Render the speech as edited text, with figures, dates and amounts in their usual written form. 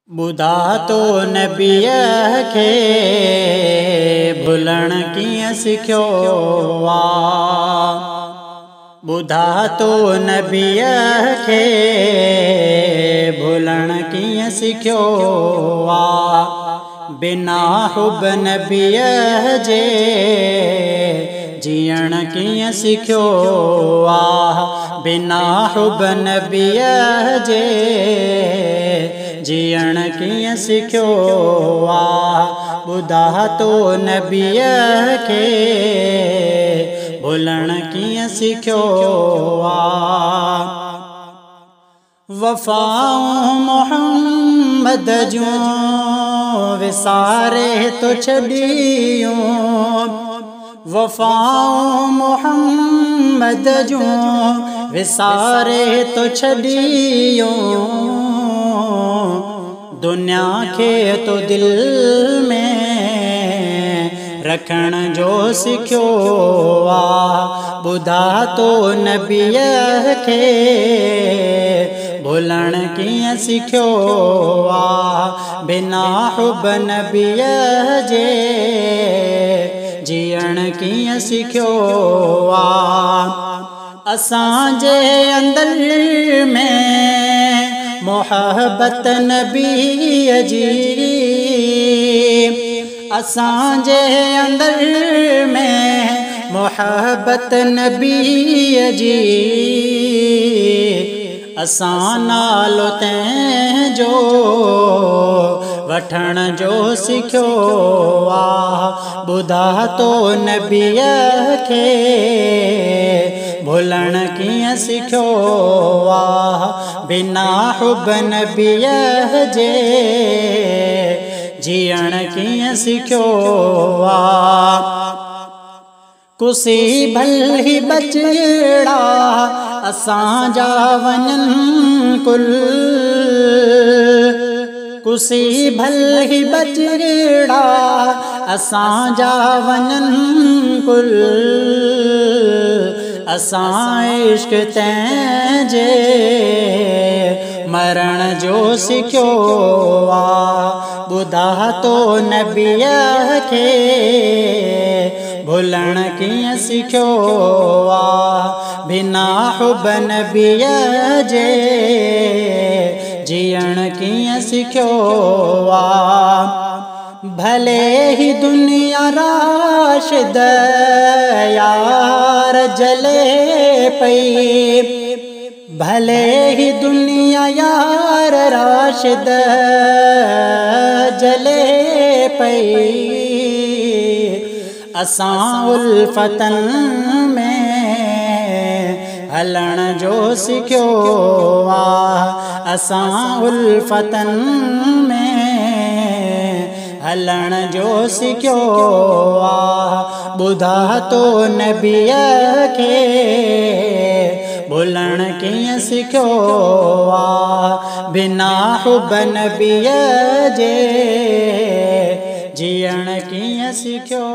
ॿुधा तो नबीअ खे भुलण कीअं सिखियो ॿुधा तो नबीअ खे भुलण कीअं सिखियो बिना हुब नबीअ जे जीअण कीअं सिखियो बिना हुब नबीअ जे जीअण कीअं सिखियो ॿुधा तो नबीअ खे भुलण कीअं सिखियो वफ़ाऊं मोहम्मद जूं विसारे तो छॾियूं वफ़ाऊं मोहम्मद जूं विसारे तो छॾियूं दुनिया के तो दिल में रखण जो सिखियो ॿुधा तो नबीअ खे भुलण कीअं सिखियो बिना हुब नबीअ जे जीअण कीअं सिखियो असांजे अंदर में मोहब्बत नबीअ जी असांजे अंदर में मोहब्बत नबीअ जी असां नालो तंहिंजो वठण जो सिखियो ॿुधा तो नबीअ खे भुलण कीअं सिखियो बिना हुब नबीअ जे जीअण कीअं सिखियो कुसी भल ही बचड़ा असांजा वञनि कुल कुसी भल ही बचड़ा असांजा वञनि कुल असां इश्क तंहिंजे मरण जो सिखियो ॿुधा तो नबीअ खे भुलण कीअं सिखियो बिना हुब नबीअ जे जीअण कीअं सिखियो भले ही दुनिया राशिद यार जले पई भले ही दुनिया यार राशिद जले पई असां उल्फतन में हलण जो सिखियो असां उल्फतन में हलण जो सिखियो ॿुधा तो नबीअ खे भुलण कीअं सिखियो बिना हुब नबीअ जे जीअण कीअं सिखियो।